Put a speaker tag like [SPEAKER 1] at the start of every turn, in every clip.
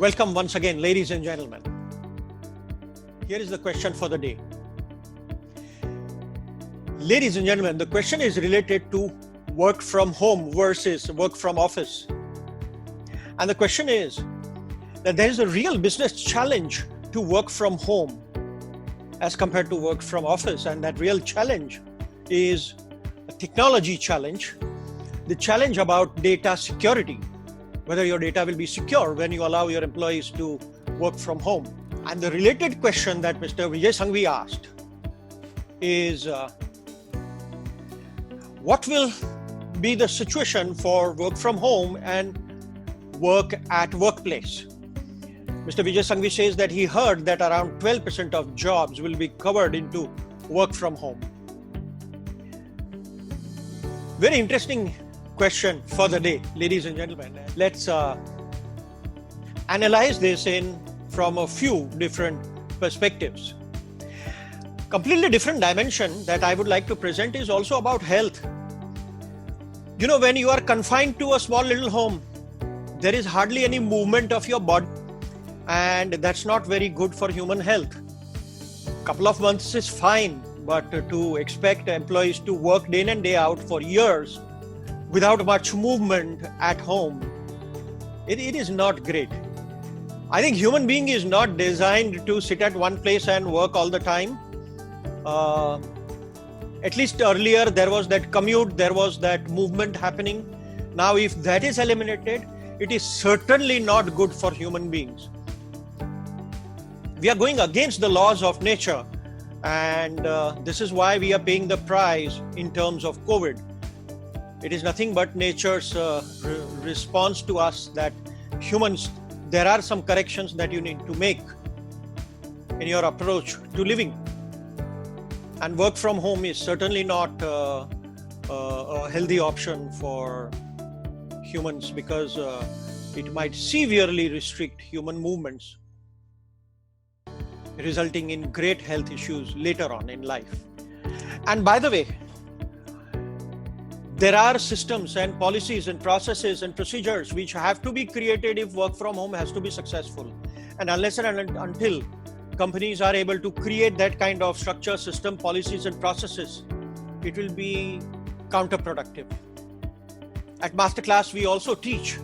[SPEAKER 1] Welcome once again, ladies and gentlemen. Here is the question for the day. Ladies and gentlemen, the question is related to work from home versus work from office. And the question is that there is a real business challenge to work from home as compared to work from office. And that real challenge is a technology challenge, the challenge about data security, whether your data will be secure when you allow your employees to work from home. And the related question that Mr. Vijay Sanghvi asked is, what will be the situation for work from home and work at workplace? Mr. Vijay Sanghvi says that he heard that around 12% of jobs will be covered into work from home. Very interesting question for the day, ladies and gentlemen. Let's analyze this from a few different perspectives. Completely different dimension that I would like to present is also about health. You know, when you are confined to a small little home, there is hardly any movement of your body, and that's not very good for human health. Couple of months is fine, but to expect employees to work day in and day out for years without much movement at home, it is not great. I think human being is not designed to sit at one place and work all the time. At least earlier there was that commute, there was that movement happening. Now if that is eliminated, it is certainly not good for human beings. We are going against the laws of nature, and this is why we are paying the price in terms of COVID. It is nothing but nature's response to us that humans, there are some corrections that you need to make in your approach to living. And work from home is certainly not a healthy option for humans because it might severely restrict human movements, resulting in great health issues later on in life. And by the way, there are systems and policies and processes and procedures which have to be created if work from home has to be successful. And unless and until companies are able to create that kind of structure, system, policies and processes, it will be counterproductive. At MasterClass, we also teach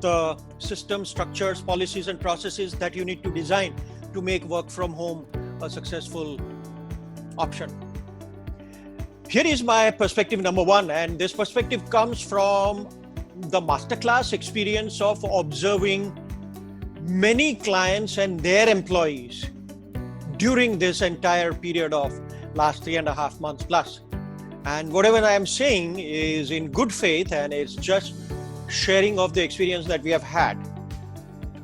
[SPEAKER 1] the system, structures, policies and processes that you need to design to make work from home a successful option. Here is my perspective number one, and this perspective comes from the MasterClass experience of observing many clients and their employees during this entire period of last 3.5 months plus. And whatever I am saying is in good faith, and it's just sharing of the experience that we have had.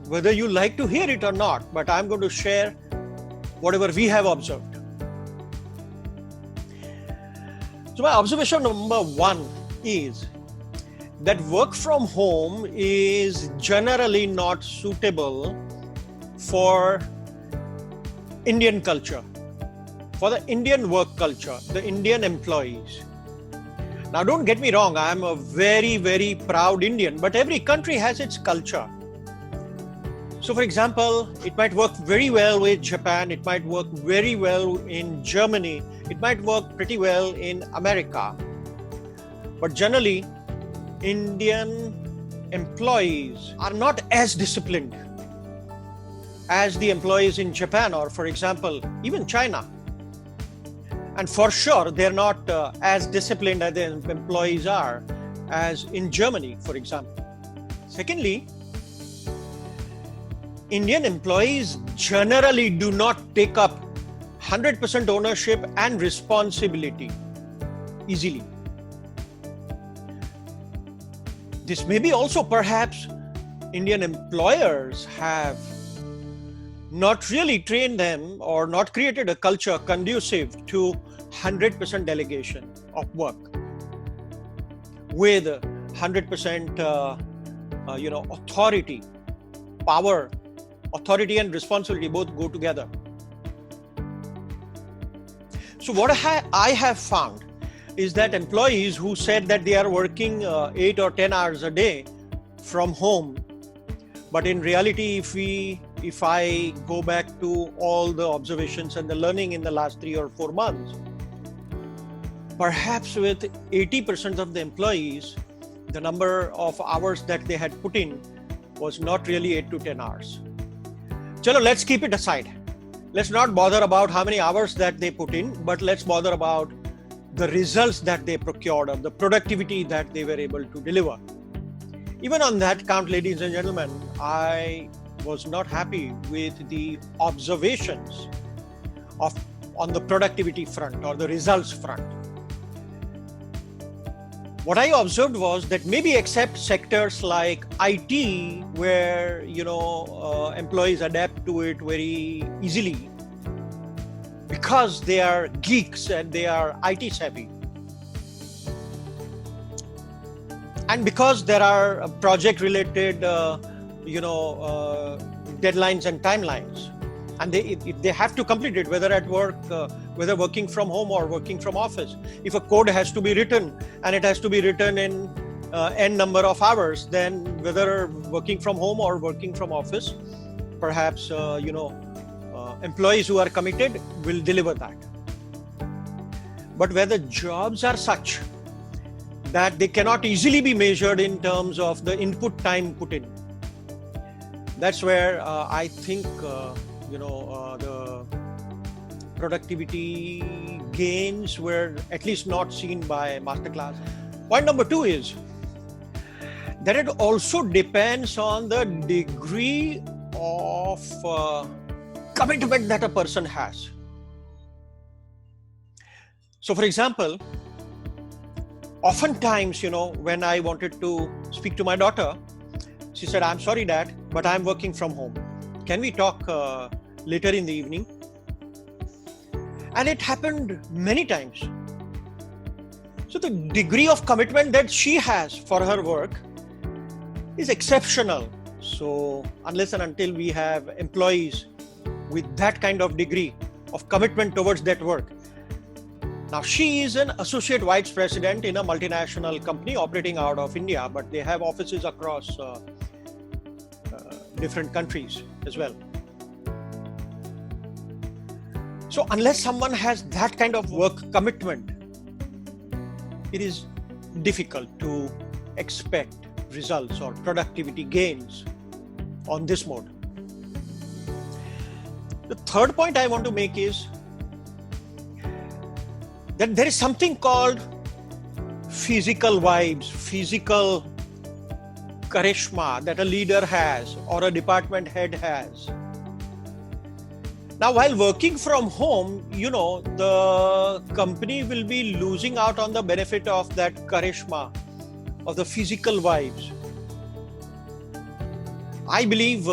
[SPEAKER 1] Whether you like to hear it or not, but I'm going to share whatever we have observed. So my observation number one is that work from home is generally not suitable for Indian culture, for the Indian work culture, the Indian employees. Now don't get me wrong, I am a very, very proud Indian, but every country has its culture. So for example, it might work very well with Japan, it might work very well in Germany, it might work pretty well in America. But generally, Indian employees are not as disciplined as the employees in Japan or, for example, even China. And for sure, they're not as disciplined as the employees are as in Germany, for example. Secondly, Indian employees generally do not take up 100% ownership and responsibility easily. This may be also perhaps Indian employers have not really trained them or not created a culture conducive to 100% delegation of work with 100% authority, power. Authority and responsibility both go together. So what I have found is that employees who said that they are working 8 or 10 hours a day from home But in reality, if I go back to all the observations and the learning in the last 3 or 4 months, perhaps with 80% of the employees, the number of hours that they had put in was not really 8 to 10 hours. Chalo, let's keep it aside. Let's not bother about how many hours that they put in, but let's bother about the results that they procured or the productivity that they were able to deliver. Even on that count, ladies and gentlemen, I was not happy with the observations on the productivity front or the results front. What I observed was that maybe except sectors like IT, where employees adapt to it very easily because they are geeks and they are IT savvy, and because there are project-related, deadlines and timelines, and if they have to complete it, whether at work, whether working from home or working from office. If a code has to be written and it has to be written in n number of hours, then whether working from home or working from office, perhaps employees who are committed will deliver that. But where the jobs are such that they cannot easily be measured in terms of the input time put in, that's where I think the productivity gains were at least not seen by MasterClass. Point number 2 is that it also depends on the degree of commitment that a person has. So for example, oftentimes, when I wanted to speak to my daughter, she said, "I'm sorry, Dad, but I'm working from home. Can we talk later in the evening?" And it happened many times. So the degree of commitment that she has for her work is exceptional. So unless and until we have employees with that kind of degree of commitment towards that work. Now, she is an associate vice president in a multinational company operating out of India, but they have offices across different countries as well. So unless someone has that kind of work commitment, it is difficult to expect results or productivity gains on this mode. The third point I want to make is that there is something called physical vibes, physical charisma that a leader has or a department head has. Now, while working from home, the company will be losing out on the benefit of that charisma, of the physical vibes. I believe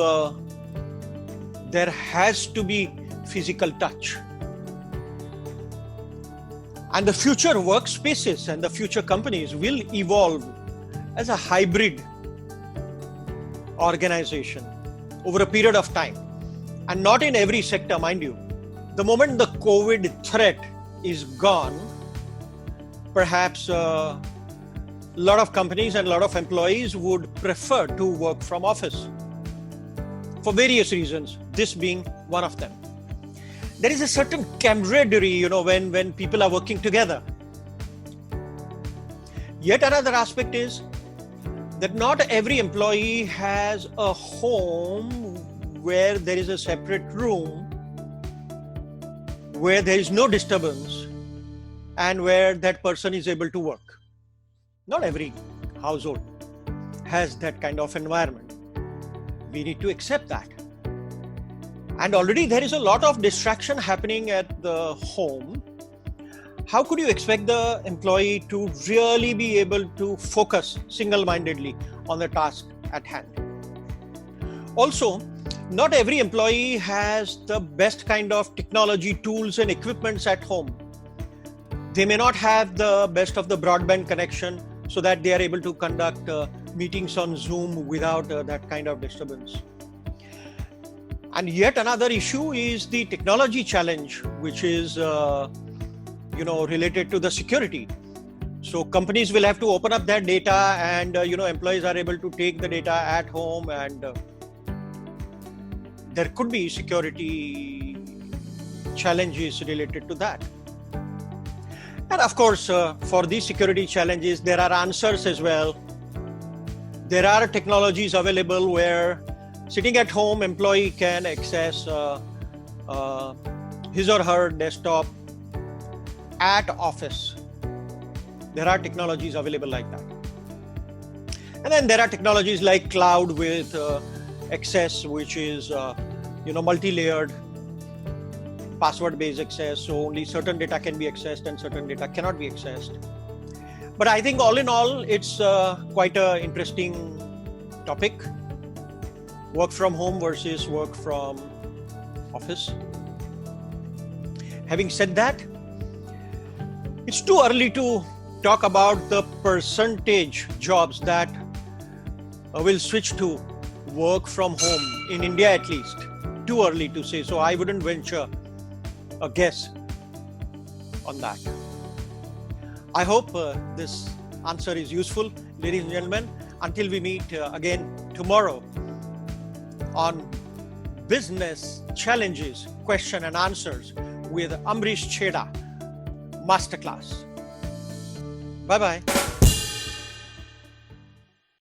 [SPEAKER 1] there has to be physical touch. And the future workspaces and the future companies will evolve as a hybrid organization over a period of time. And not in every sector, mind you. The moment the COVID threat is gone, perhaps a lot of companies and a lot of employees would prefer to work from office for various reasons, this being one of them. There is a certain camaraderie, when people are working together. Yet another aspect is that not every employee has a home where there is a separate room, where there is no disturbance, and where that person is able to work. Not every household has that kind of environment. We need to accept that. And already there is a lot of distraction happening at the home. How could you expect the employee to really be able to focus single-mindedly on the task at hand? Also, not every employee has the best kind of technology tools and equipments at home. They may not have the best of the broadband connection so that they are able to conduct meetings on Zoom without that kind of disturbance. And yet another issue is the technology challenge, which is related to the security. So companies will have to open up their data, and employees are able to take the data at home and there could be security challenges related to that. And of course, for these security challenges, there are answers as well. There are technologies available where sitting at home, employee can access his or her desktop at office. There are technologies available like that. And then there are technologies like cloud with access, which is multi-layered, password-based access. So only certain data can be accessed and certain data cannot be accessed. But I think all in all, it's quite an interesting topic. Work from home versus work from office. Having said that, it's too early to talk about the percentage jobs that will switch to work from home in India, at least. Too early to say. So I wouldn't venture a guess on that. I hope this answer is useful, ladies and gentlemen. Until we meet again tomorrow on Business Challenges, Question and Answers with Ambrish Chheda, Masterclass. Bye-bye.